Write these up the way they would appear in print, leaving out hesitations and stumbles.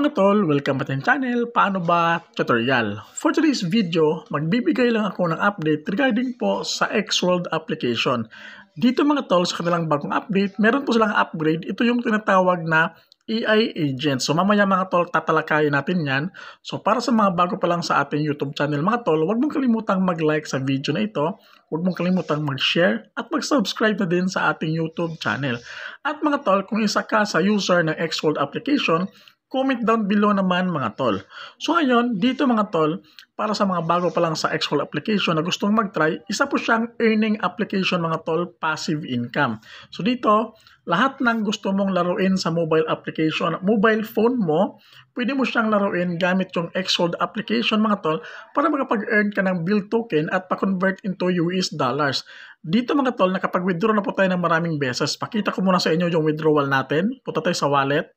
Mga tol, welcome back to the channel, Paano Ba Tutorial. For today's video, magbibigay lang ako ng update regarding po sa Xworld application. Dito mga tol, sa kanilang bagong update, meron po silang upgrade. Ito yung tinatawag na AI agent. So mamaya mga tol, tatalakayin natin yan. So para sa mga bago pa lang sa ating YouTube channel mga tol, huwag mong kalimutang mag-like sa video na ito. Huwag mong kalimutang mag-share at mag-subscribe na din sa ating YouTube channel. At mga tol, kung isa ka sa user ng Xworld application, comment down below naman mga tol. So ngayon, dito mga tol, para sa mga bago pa lang sa Xworld application na gustong mag-try, isa po siyang earning application mga tol, passive income. So dito, lahat ng gusto mong laruin sa mobile application, mobile phone mo, pwede mo siyang laruin gamit yung Xworld application mga tol para makapag-earn ka ng build token at pa-convert into US dollars. Dito mga tol, nakapag-withdraw na po tayo ng maraming beses. Pakita ko muna sa inyo yung withdrawal natin. Punta tayo sa wallet.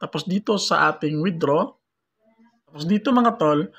Tapos dito sa ating withdraw, tapos dito mga tol,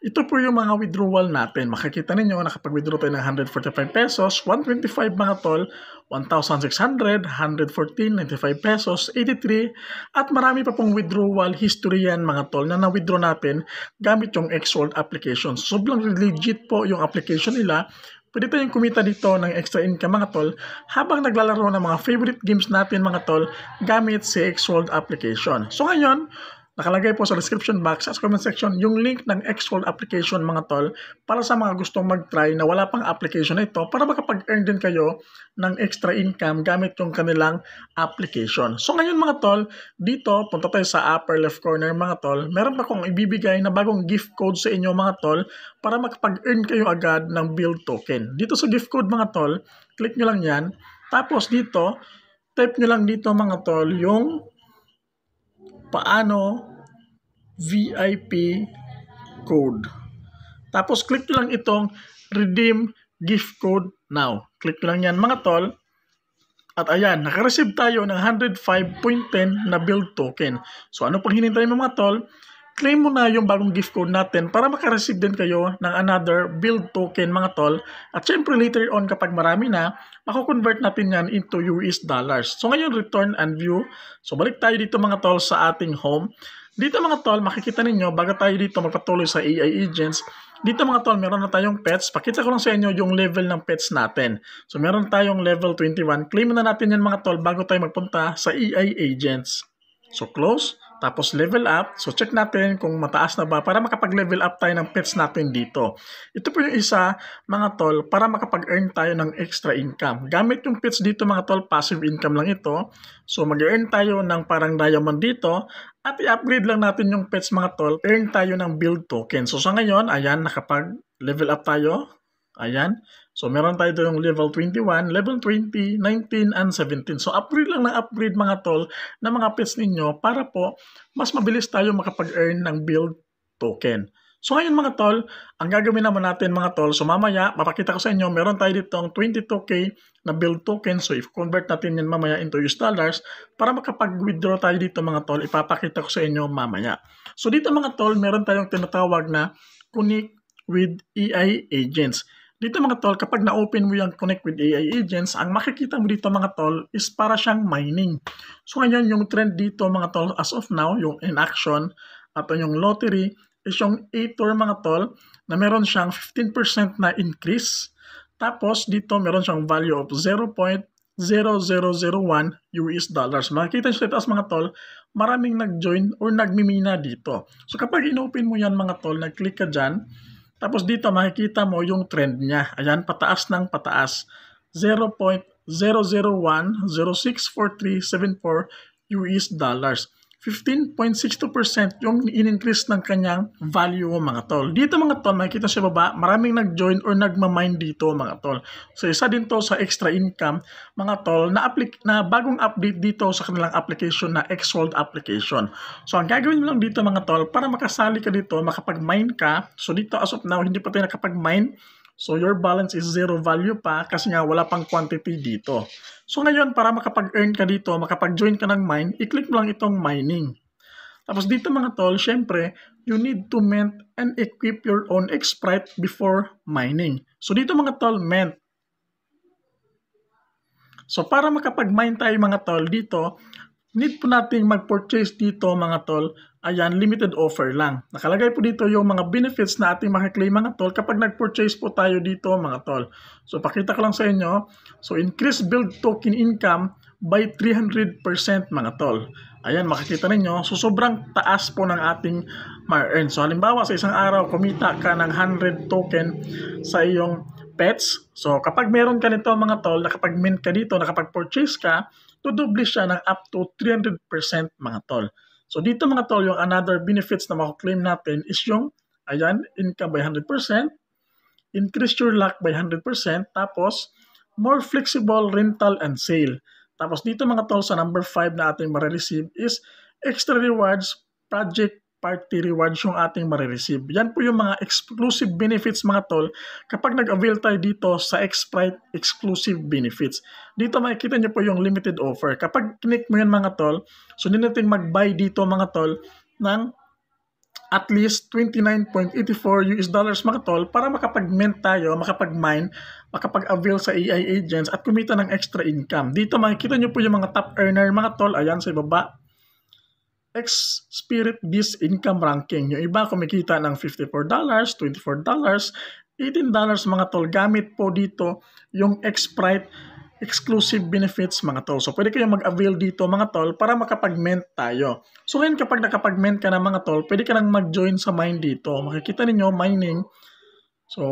ito po yung mga withdrawal natin. Makikita ninyo, nakapag-withdraw tayo ng 145 pesos, 125 mga tol, 1,600, 114, 95 pesos, 83, at marami pa pong withdrawal history yan mga tol na na-withdraw natin gamit yung Xworld application. Sobrang legit po yung application nila. Pwede tayong kumita dito ng extra income mga tol habang naglalaro ng mga favorite games natin mga tol gamit si Xworld application. So ngayon, nakalagay po sa description box at comment section yung link ng Xworld application mga tol para sa mga gustong mag-try na wala pang application na ito para makapag-earn din kayo ng extra income gamit yung kanilang application. So ngayon mga tol, dito punta tayo sa upper left corner mga tol. Meron pa akong ibibigay na bagong gift code sa inyo mga tol para makapag-earn kayo agad ng build token. Dito sa gift code mga tol, click nyo lang yan. Tapos dito, type nyo lang dito mga tol yung paano VIP code. Tapos click nyo lang itong redeem gift code now. Click nyo lang yan mga tol. At ayan, nakareceive tayo ng 105.10 na build token. So ano pang hinintay mo mga tol? Claim mo na yung bagong gift code natin para makareceive din kayo ng another build token mga tol. At syempre later on kapag marami na, mako-convert natin yan into US dollars. So ngayon return and view. So balik tayo dito mga tol sa ating home. Dito mga tol, makikita ninyo bago tayo dito magpatuloy sa AI agents. Dito mga tol, meron na tayong pets. Pakita ko lang sa inyo yung level ng pets natin. So meron tayong level 21. Claim na natin yan mga tol bago tayo magpunta sa AI agents. So close. Tapos level up. So check natin kung mataas na ba para makapag-level up tayo ng pets natin dito. Ito po yung isa mga tol para makapag-earn tayo ng extra income. Gamit yung pets dito mga tol, passive income lang ito. So mag-earn tayo ng parang diamond dito at i-upgrade lang natin yung pets mga tol. Earn tayo ng build token. So sa ngayon, ayan, nakapag-level up tayo. Ayan. So, meron tayo yung level 21, level 20, 19, and 17. So, upgrade lang ng upgrade mga tol na mga pets ninyo para po mas mabilis tayo makapag-earn ng build token. So, ngayon mga tol, ang gagawin naman natin mga tol, so mamaya, mapakita ko sa inyo, meron tayo dito ang 22k na build token. So, if convert natin yan mamaya into US dollars, para makapag-withdraw tayo dito mga tol, ipapakita ko sa inyo mamaya. So, dito mga tol, meron tayong tinatawag na Connect with AI agents. Dito mga tol, kapag na-open mo yung Connect with AI agents, ang makikita mo dito mga tol is para siyang mining. So ngayon, yung trend dito mga tol as of now, yung in action at yung lottery is yung A-Tour mga tol na meron siyang 15% na increase. Tapos dito meron siyang value of 0.0001 US dollars. Makikita nyo sa itaas mga tol, maraming nag-join or nagmimina dito. So kapag in-open mo yan mga tol, nag-click ka dyan, tapos dito makikita mo yung trend niya. Ayan, pataas ng pataas. 0.001064374 US dollars. 15.62% yung in-increase ng kanyang value mga tol. Dito mga tol, makikita sa baba, maraming nag-join or nagmamine dito mga tol. So isa din to sa extra income mga tol na bagong update dito sa kanilang application na Xworld application. So ang gagawin mo lang dito mga tol, para makasali ka dito, makapag-mine ka. So dito as of now, hindi pa tayo nakapag-mine. So your balance is zero value pa kasi nga wala pang quantity dito. So ngayon, para makapag-earn ka dito, makapag-join ka ng mine, i-click mo lang itong mining. Tapos dito mga tol, syempre, you need to mint and equip your own X-Sprite before mining. So dito mga tol, mint. So para makapag-mine tayo mga tol dito, need po nating mag-purchase dito mga tol, ayan, limited offer lang. Nakalagay po dito yung mga benefits na ating makaklaim mga tol kapag nag-purchase po tayo dito mga tol. So pakita ko lang sa inyo. So increase build token income by 300% mga tol. Ayan, makikita ninyo. So sobrang taas po ng ating ma-earn. So halimbawa sa isang araw kumita ka ng 100 token sa iyong pets. So kapag meron ka nito mga tol, nakapag-mint ka dito, nakapag-purchase ka, tudoble siya ng up to 300% mga tol. So dito mga tol, yung another benefits na mako-claim natin is yung, ayan, income by 100%, increase your luck by 100%, tapos more flexible rental and sale. Tapos dito mga tol, sa number 5 na ating marireceive is extra rewards, project party rewards yung ating marireceive. Yan po yung mga exclusive benefits mga tol kapag nag-avail tayo dito sa Xsprite exclusive benefits. Dito makikita nyo po yung limited offer. Kapag click mo yan mga tol, so hindi natin mag-buy dito mga tol ng at least $29.84 mga tol para makapag-mint tayo, makapag-mine, makapag-avail sa AI agents at kumita ng extra income. Dito makikita nyo po yung mga top earner mga tol, ayan sa ibaba. Xspirit Biz Income Ranking. Yung iba kumikita ng $54, $24, $18 mga tol. Gamit po dito yung Xsprite exclusive benefits mga tol. So pwede kayong mag-avail dito mga tol para makapag-mint tayo. So ngayon kapag nakapag-mint ka na mga tol, pwede ka nang mag-join sa mine dito. Makikita ninyo mining. So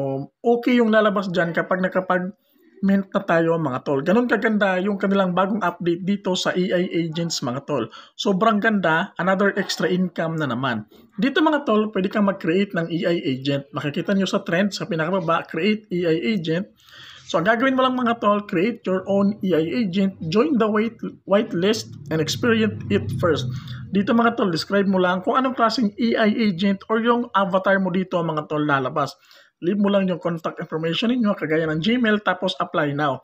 okay yung lalabas dyan kapag nakapag-mint na tayo mga tol. Ganun kaganda yung kanilang bagong update dito sa AI agents mga tol. Sobrang ganda, another extra income na naman. Dito mga tol, pwede kang mag-create ng AI agent. Makikita nyo sa trend sa pinakababa, create AI agent. So ang gagawin mo lang mga tol, create your own AI agent, join the whitelist, and experience it first. Dito mga tol, describe mo lang kung anong klaseng AI agent or yung avatar mo dito mga tol lalabas. Leave mo lang yung contact information ninyo, kagaya ng Gmail, tapos apply now.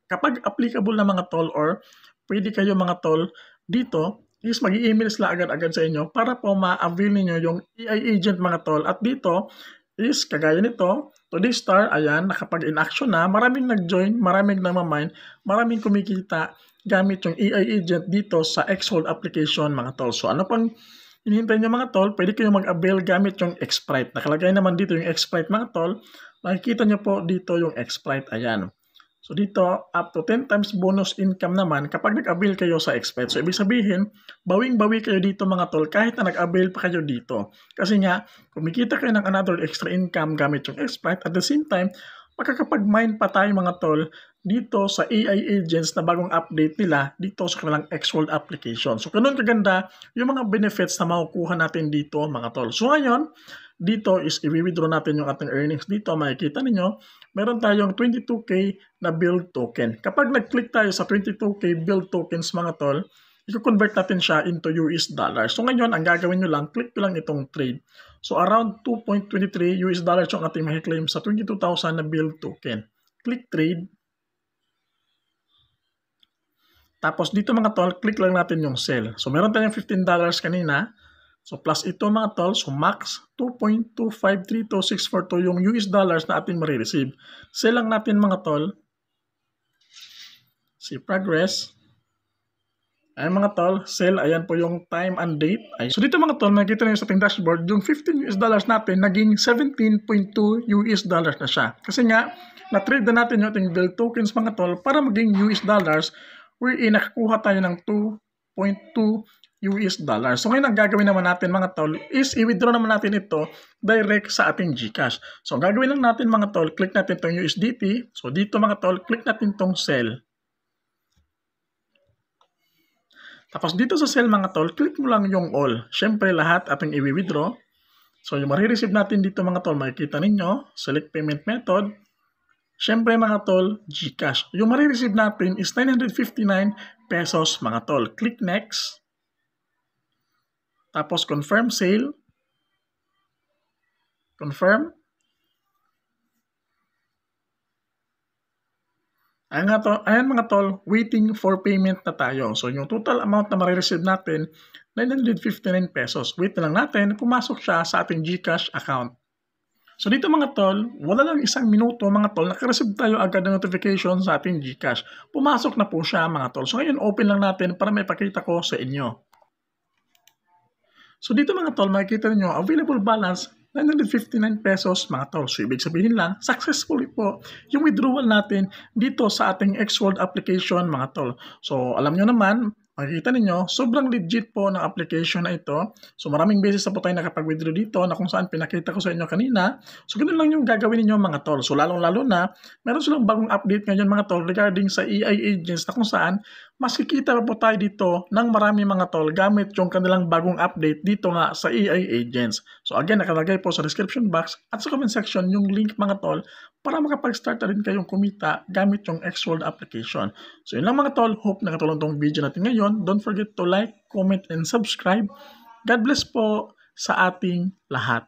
Kapag applicable na mga tol or pwede kayo mga tol dito, is mag-i-email sila agad-agad sa inyo para po ma-avail ninyo yung AI agent mga tol. At dito is kagaya nito, today's star, ayan, nakapag-in-action na, maraming nag-join, maraming nagmamine, maraming kumikita gamit yung AI agent dito sa Xhold application mga tol. So ano pang hinihintay nyo mga tol, pwede kayo mag-avail gamit yung Xsprite. Nakalagay naman dito yung Xsprite mga tol. Makikita nyo po dito yung Xsprite. Ayan. So dito, up to 10 times bonus income naman kapag nag-avail kayo sa Xsprite. So ibig sabihin, bawing-bawi kayo dito mga tol kahit na nag-avail pa kayo dito. Kasi nga, kumikita kayo ng another extra income gamit yung Xsprite. At the same time, makakapag-mine pa tayo mga tol dito sa AI agents na bagong update nila dito sa kanilang Xhold application. So ganun kaganda yung mga benefits na makukuha natin dito mga tol. So ngayon, dito is i-withdraw natin yung ating earnings dito. Makikita ninyo, meron tayong 22K na build token. Kapag nag-click tayo sa 22K build tokens mga tol, i-convert natin siya into US dollars. So ngayon, ang gagawin nyo lang, click nyo lang itong trade. So around 2.23 US dollars yung ating makiklaim sa 22,000 na build token. Click trade. Tapos dito mga tol, click lang natin yung sell. So meron tayong $15 kanina. So plus ito mga tol, so max 2.2532642 yung US dollars na ating marireceive. Sell lang natin mga tol. See progress. Ayan mga tol, sell, ayan po yung time and date. So dito mga tol, nakikita nyo sa ating dashboard, yung $15 natin, naging 17.2 US dollars na siya. Kasi nga, na-trade na natin yung ating build tokens mga tol para maging US dollars, wherein nakakuha tayo ng 2.2 US dollars. So ngayon ang gagawin naman natin mga tol is i-withdraw naman natin ito direct sa ating GCash. So ang gagawin lang natin mga tol, click natin itong USDT. So dito mga tol, click natin itong sell. Tapos dito sa sell mga tol, click mo lang yung all. Siyempre lahat ating i-withdraw. So yung marireceive natin dito mga tol, makikita ninyo, select payment method. Siyempre mga tol, GCash. Yung marireceive natin is 959 pesos mga tol. Click next. Tapos confirm sale. Confirm. Ayan mga tol, waiting for payment na tayo. So yung total amount na marireceive natin, 959 pesos. Wait na lang natin, pumasok siya sa ating GCash account. So dito mga tol, wala lang isang minuto mga tol, nakareceive tayo agad ng notification sa ating GCash. Pumasok na po siya mga tol. So ngayon open lang natin para may pakita ko sa inyo. So dito mga tol, makikita niyo available balance 959 pesos mga tol. So ibig sabihin lang, successfully po yung withdrawal natin dito sa ating Xworld application mga tol. So alam nyo naman, makikita ninyo, sobrang legit po ng application na ito. So maraming beses na po tayo nakapag-withdraw dito na kung saan pinakita ko sa inyo kanina. So ganun lang yung gagawin ninyo mga tol. So lalong-lalo na, meron silang bagong update ngayon mga tol regarding sa EI agents na kung saan mas kikita pa po tayo dito ng marami mga tol gamit yung kanilang bagong update dito nga sa EI agents. So again, nakalagay po sa description box at sa comment section yung link mga tol para makapag-start na rin kayong kumita gamit yung Xworld application. So yun lang mga tol, hope nakatulong tong video natin ngayon. Don't forget to like, comment, and subscribe. God bless po sa ating lahat.